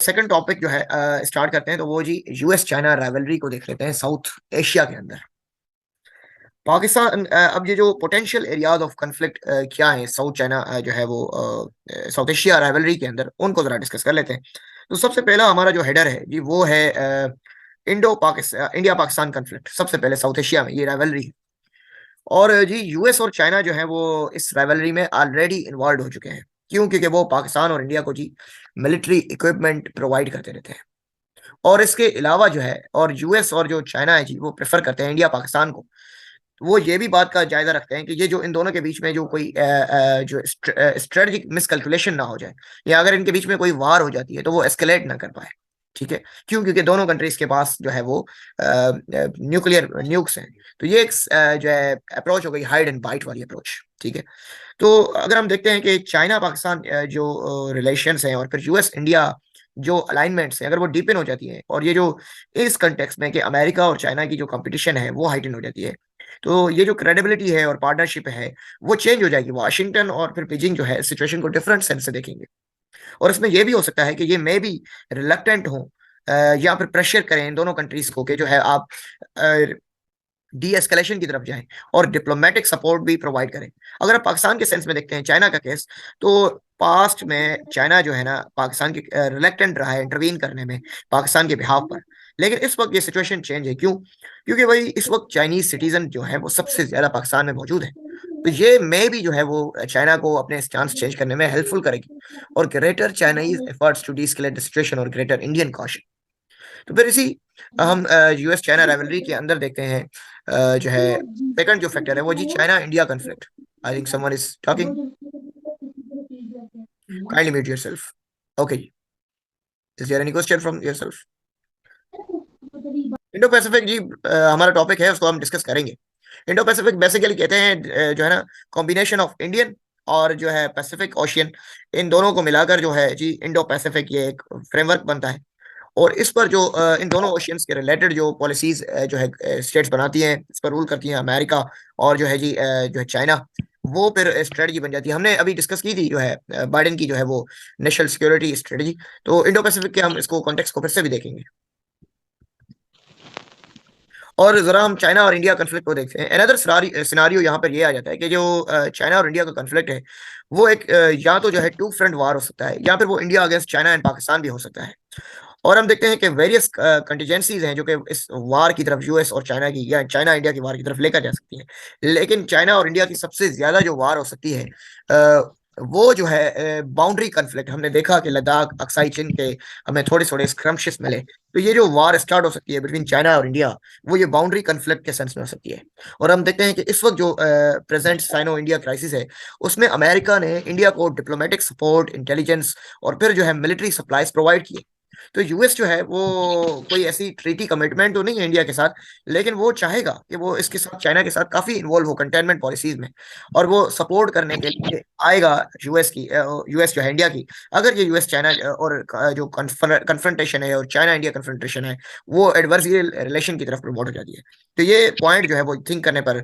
Second topic जो है start करते हैं, तो वो जी यूएस चाइना राइवलरी को देख लेते हैं साउथ एशिया के अंदर। पाकिस्तान अब ये जो पोटेंशियल एरियाज ऑफ कन्फ्लिक्ट क्या है साउथ चाइना जो है वो साउथ एशिया राइवलरी के अंदर, उनको जरा डिस्कस कर लेते हैं। तो सबसे पहला हमारा जो हेडर है जी वो है Indo Pakistan India Pakistan conflict. सबसे पहले साउथ एशिया में ये राइवलरी है, और जी यूएस और चाइना जो है वो इस राइवलरी में ऑलरेडी इन्वॉल्व हो चुके हैं। क्यों? क्योंकि वो पाकिस्तान और इंडिया को जी मिलिट्री इक्विपमेंट प्रोवाइड करते रहते हैं। और इसके अलावा जो है, और यूएस और जो चाइना है जी वो प्रेफर करते हैं इंडिया पाकिस्तान को। वो ये भी बात का जायजा रखते हैं कि ये जो इन दोनों के बीच में जो कोई जो स्ट्रेटजिक मिसकैलकुलेशन ना हो जाए, या अगर इनके बीच में कोई वार हो जाती है तो वो एस्केलेट ना कर पाए। ठीक है? क्यों? क्योंकि दोनों कंट्रीज के पास जो है वो न्यूक्लियर न्यूक्स हैं। तो ये एक जो है अप्रोच हो गई, हाइड एंड बाइट वाली अप्रोच। ठीक है? तो अगर हम देखते हैं कि चाइना पाकिस्तान जो रिलेशंस हैं, और फिर यूएस इंडिया जो अलाइनमेंट्स हैं, अगर वो डीपन हो जाती है, और ये जो इस कंटेक्स्ट में कि अमेरिका और चाइना की जो कंपटीशन है वो हाइटन हो जाती है, तो ये जो क्रेडिबिलिटी है और पार्टनरशिप है वो चेंज हो जाएगी। वाशिंगटन और फिर बीजिंग जो है सिचुएशन को डिफरेंट सेंस से देखेंगे। और इसमें यह भी हो सकता है कि ये मे भी रिलक्टेंट हो या फिर प्रेशर करें इन दोनों कंट्रीज को कि जो है आप डी एस्केलेशन की तरफ जाएं और डिप्लोमेटिक सपोर्ट भी प्रोवाइड करें। अगर आप पाकिस्तान के सेंस में देखते हैं चाइना का केस, तो पास्ट में चाइना जो है ना पाकिस्तान की रिलेक्टेंट रहा है इंटरवीन करने में पाकिस्तान के बिहाफ पर। लेकिन इस वक्त ये सिचुएशन चेंज है। क्यों? क्योंकि भाई इस वक्त चाइनीज सिटीजन जो है वो सबसे ज्यादा पाकिस्तान में मौजूद है। तो ये मे भी जो है वो चाइना को अपने स्टांस चेंज करने में हेल्पफुल करेगी, और greater Chinese efforts to de-escalate the situation और ग्रेटर इंडियन कॉशन। तो फिर इसी हम यूएस चाइना राइवलरी के अंदर देखते हैं जो है सेकंड जो फैक्टर है वो जी China India conflict. I think someone is talking, kindly mute yourself. Okay, is there any question from yourself? Indo Pacific जी हमारा टॉपिक है, उसको हम डिस्कस करेंगे। इंडो पैसिफिक बेसिकली कहते हैं जो है ना कॉम्बिनेशन ऑफ इंडियन और जो है पैसिफिक ओशियन, इन दोनों को मिलाकर जो है जी इंडो पैसिफिक ये एक फ्रेमवर्क बनता है। और इस पर जो इन दोनों ओशियंस के रिलेटेड जो पॉलिसीज जो है स्टेट्स बनाती हैं, इस पर रूल करती हैं अमेरिका और जो है जी जो है चाइना, वो फिर स्ट्रेटजी बन जाती है। हमने अभी डिस्कस की थी जो है बाइडेन की जो है वो नेशनल सिक्योरिटी स्ट्रेटजी। तो इंडो पैसिफिक के हम इसको कॉन्टेक्स्ट को फिर से भी देखेंगे। और जरा हम चाइना और इंडिया कन्फ्लिक्ट को देखते हैं। अनदर सिनारियो यहाँ पर ये आ जाता है कि जो चाइना और इंडिया का कन्फ्लिक्ट है वो एक या तो जो है टू फ्रंट वार हो सकता है, या फिर वो India against China and Pakistan भी हो सकता है। और हम देखते हैं कि वेरियस कंटीजेंसीज हैं जो कि इस वार की तरफ यूएस और चाइना की, या चाइना इंडिया की वार की तरफ लेकर जा सकती हैं। लेकिन चाइना और इंडिया की सबसे ज्यादा जो वार हो सकती है वो जो है बाउंड्री कन्फ्लिक्ट। हमने देखा कि लद्दाख अक्साई चिन के हमें थोड़े थोड़े स्क्रम्शिश मिले। तो ये जो वार स्टार्ट हो सकती है बिटवीन चाइना और इंडिया, वो ये बाउंड्री कन्फ्लिक्ट के सेंस में हो सकती है। और हम देखते हैं कि इस वक्त जो प्रेजेंट साइनो इंडिया क्राइसिस है उसमें अमेरिका ने इंडिया को डिप्लोमेटिक सपोर्ट, इंटेलिजेंस और फिर जो है मिलिट्री सप्लाईज प्रोवाइड किए। तो यूएस जो है वो कोई ऐसी ट्रीटी कमिटमेंट तो नहीं है इंडिया के साथ, लेकिन वो चाहेगा कि वो इसके साथ चाइना के साथ काफी इन्वॉल्व हो कंटेनमेंट पॉलिसीज में, और वो सपोर्ट करने के लिए आएगा यूएस जो है इंडिया की, अगर ये यूएस चाइना और जो कन्फ्रंटेशन है और चाइना इंडिया कन्फ्रंटेशन है वो एडवर्सरियल रिलेशन की तरफ प्रमोट हो जाती है। तो ये पॉइंट जो है वो थिंक करने पर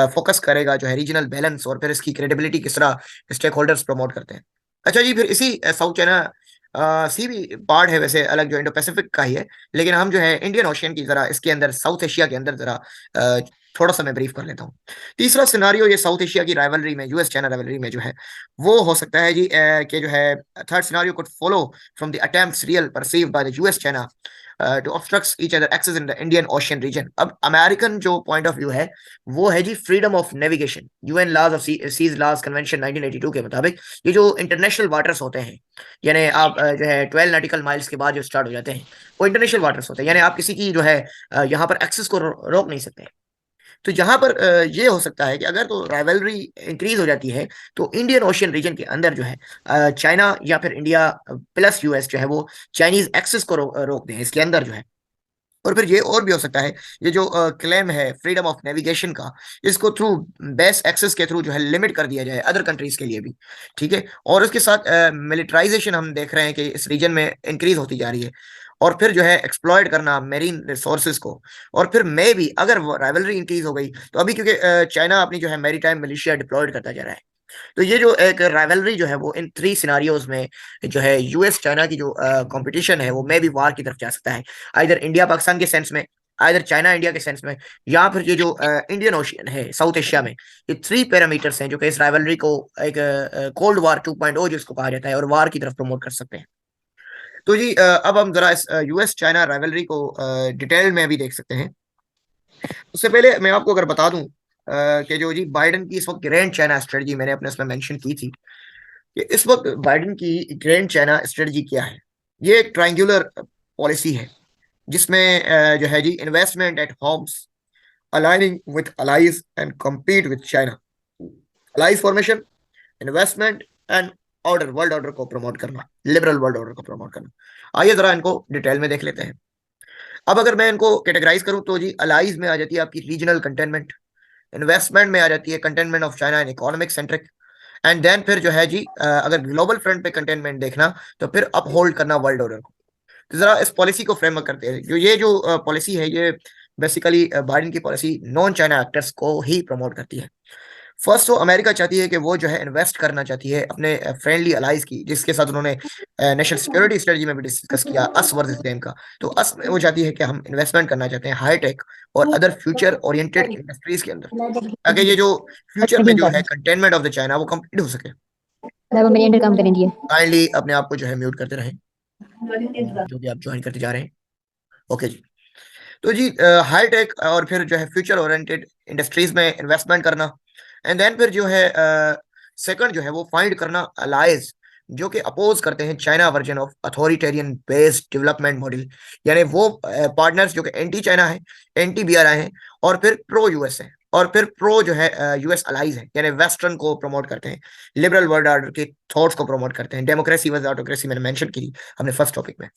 फोकस करेगा जो है रीजनल बैलेंस, और फिर इसकी क्रेडिबिलिटी किस तरह स्टेक होल्डर्स प्रमोट करते हैं। अच्छा जी, फिर इसी साउथ चाइना सी भी पार्ट है वैसे अलग जो इंडो पैसिफिक का ही है, लेकिन हम जो है इंडियन ओशियन की जरा इसके अंदर साउथ एशिया के अंदर जरा अ, थोड़ा सा मैं ब्रीफ कर लेता हूँ। तीसरा सिनारियो ये साउथ एशिया की राइवलरी में, यूएस चाइना राइवलरी में जो है वो हो सकता है जी कि जो है third scenario could follow from the attempts real perceived by the US China to obstruct each other access in the Indian Ocean region. अब अमेरिकन जो पॉइंट ऑफ व्यू है वो है जी freedom of navigation. UN laws of seas laws convention 1982 के मुताबिक ये जो इंटरनेशनल वाटर्स होते हैं, यानी आप जो है 12 नॉटिकल माइल्स के बाद जो स्टार्ट हो जाते हैं वो इंटरनेशनल वाटर्स होते हैं, यानी आप किसी की जो है यहाँ पर एक्सेस को रोक नहीं सकते। तो यहाँ पर ये हो सकता है कि अगर तो राइवलरी इंक्रीज हो जाती है तो इंडियन ओशियन रीजन के अंदर जो है चाइना या फिर इंडिया प्लस यूएस जो है वो चाइनीज एक्सेस को रोक दें इसके अंदर जो है। और फिर ये और भी हो सकता है, ये जो क्लेम है फ्रीडम ऑफ नेविगेशन का, इसको थ्रू बेस्ट एक्सेस के थ्रू जो है लिमिट कर दिया जाए अदर कंट्रीज के लिए भी। ठीक है? और उसके साथ मिलिट्राइजेशन हम देख रहे हैं कि इस रीजन में इंक्रीज होती जा रही है, और फिर जो है एक्सप्लॉयट करना मेरीन रिसोर्सेज को। और फिर मे भी अगर राइवलरी इंक्रीज हो गई तो अभी क्योंकि चाइना अपनी जो है मैरीटाइम मिलिशिया डिप्लॉयड करता जा रहा है, तो ये जो एक राइवलरी जो है वो इन थ्री सिनारियोज में जो है यूएस चाइना की जो कंपटीशन है वो मे भी वार की तरफ जा सकता है, आइदर इंडिया पाकिस्तान के सेंस में, आइदर चाइना इंडिया के सेंस में, या फिर ये जो इंडियन ओशियन है साउथ एशिया में। ये थ्री पैरामीटर्स हैं जो कि इस राइवलरी को एक कोल्ड वार 2.0 जिसको कहा जाता है और वार की तरफ प्रमोट कर सकते हैं। तो जी अब हम जरा इस यूएस चाइना राइवलरी को डिटेल में भी देख सकते हैं। उससे पहले मैं आपको अगर बता दूं कि जो जी बाइडेन की इस वक्त ग्रैंड चाइना स्ट्रेटजी मैंने अपने इसमें मेंशन की थी कि इस वक्त बाइडेन की ग्रैंड चाइना स्ट्रेटजी क्या है। ये एक ट्रायंगुलर पॉलिसी है जिसमें जो है जी investment at homes, aligning with allies and compete with China, allies formation, investment and order, world order को प्रमोट करना, लिबरल वर्ल्ड ऑर्डर को प्रमोट करना। आइए जरा इनको डिटेल में देख लेते हैं। अब अगर मैं इनको कैटेगराइज करूं तो जी अलाइज में आ जाती है आपकी रीजनल कंटेनमेंट, इन्वेस्टमेंट में आ जाती है containment of China in economic centric, and then फिर जो है जी अगर ग्लोबल फ्रंट पे कंटेनमेंट देखना तो फिर अपहोल्ड करना वर्ल्ड ऑर्डर को। तो जरा इस पॉलिसी को फ्रेमवर्क करते हैं। जो ये जो पॉलिसी है ये बेसिकली बाइडेन की पॉलिसी नॉन चाइना एक्टर्स को ही प्रमोट करती है। फर्स्ट तो अमेरिका चाहती है कि वो जो है इन्वेस्ट करना चाहती है अपने फ्रेंडली अलाइज की, जिसके साथ उन्होंने नेशनल सिक्योरिटी स्ट्रेटजी में भी डिस्कस किया अस वर्सेस देम का। तो अस में वो चाहती है कि हम इन्वेस्टमेंट करना चाहते हैं हाईटेक और अदर फ्यूचर ओरिएंटेड इंडस्ट्रीज के अंदर, ताकि ये जो फ्यूचर में जो है कंटेनमेंट ऑफ द चाइना वो कंप्लीट हो सके। काम करेंगे। काइंडली अपने आप को जो है म्यूट करते रहें जो कि आप ज्वाइन करते जा रहे हैं। ओके जी। तो जी हाईटेक और फिर जो है फ्यूचर ओरिएंटेड इंडस्ट्रीज में इन्वेस्टमेंट करना, एंड देन फिर जो है सेकंड जो है वो फाइंड करना अलाइज जो कि अपोज करते हैं China version of authoritarian based development model, यानी वो पार्टनर्स जो कि एंटी चाइना है, एंटी बीआरआई है, और फिर प्रो यूएस है, और फिर प्रो जो है यूएस अलाइज है, यानी वेस्टर्न को प्रमोट करते हैं, लिबरल वर्ल्ड ऑर्डर के थॉट्स को प्रमोट करते हैं, डेमोक्रेसी वर्सेस ऑटोक्रेसी मैंने मेंशन की थी हमने फर्स्ट टॉपिक में।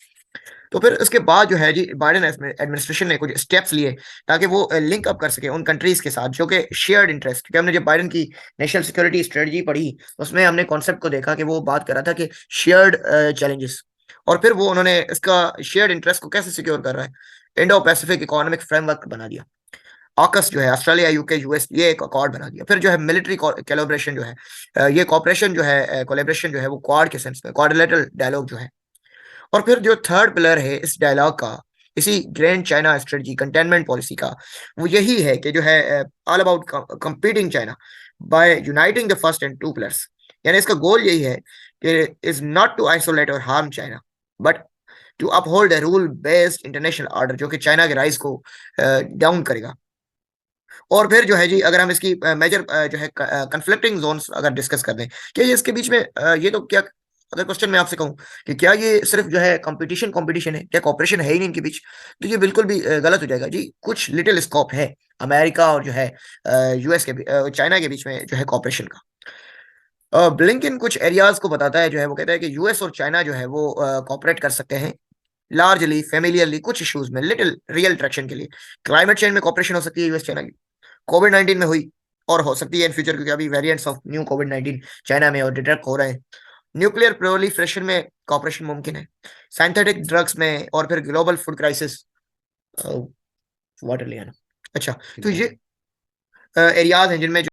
तो फिर उसके बाद जो है जी बाइडेन एडमिनिस्ट्रेशन ने कुछ स्टेप्स लिए ताकि वो लिंक अप कर सके उन कंट्रीज के साथ जो कि शेयर्ड इंटरेस्ट, क्योंकि हमने जब बाइडेन की नेशनल सिक्योरिटी स्ट्रेटजी पढ़ी उसमें हमने कॉन्सेप्ट को देखा कि वो बात कर रहा था कि शेयर्ड चैलेंजेस, और फिर वो उन्होंने इसका शेयर्ड इंटरेस्ट को कैसे सिक्योर कर रहा है, इंडो पैसिफिक इकोनॉमिक फ्रेमवर्क बना दिया। ऑकस जो है ऑस्ट्रेलिया यूके यूएस ये एक अकॉर्ड बना दिया। फिर जो है मिलिट्री कोलैबोरेशन जो है ये कॉपरेशन जो है कोलैबोरेशन जो है वो क्वाड के सेंस में क्वाड्रिलेटरल डायलॉग जो है। और फिर जो थर्ड पिलर है इस डायलॉग का, इसी grand China strategy containment policy का, वो यही है कि जो है all about competing China by uniting the first and two pillars, यानी इसका गोल यही है कि इज नॉट टू आइसोलेट और harm China but to uphold a rule based international order जो कि चाइना के राइज को डाउन करेगा। और फिर जो है जी अगर हम इसकी मेजर जो है कंफ्लिक्टिंग जोन्स अगर डिस्कस कर दें कि ये इसके बीच में ये तो क्या, अगर क्वेश्चन मैं आपसे कहूं कि क्या ये सिर्फ जो है कंपटीशन कंपटीशन है, क्या कॉपरेशन है ही नहीं इनके बीच, तो ये बिल्कुल भी गलत हो जाएगा जी। कुछ लिटिल स्कोप है अमेरिका और जो है यूएस के चाइना के बीच में जो है कॉपरेशन का। ब्लिंकन कुछ एरियाज को बताता है जो है वो कहता है कि यूएस और चाइना जो है वो कॉपरेट कर सकते हैं लार्जली फेमिलियरली कुछ इश्यूज में लिटिल रियल ट्रैक्शन के लिए। क्लाइमेट चेंज में कॉपरेशन हो सकती है यूएस चाइना की, कोविड 19 में हुई और हो सकती है इन फ्यूचर, क्योंकि अभी variants of new Covid 19 China में और डिटेक्ट हो रहे हैं। न्यूक्लियर प्रोलिफरेशन में कॉपरेशन मुमकिन है, सिंथेटिक ड्रग्स में, और फिर ग्लोबल फूड क्राइसिस, वाटर लिया ना। अच्छा, तो ये एरियाज हैं जिनमें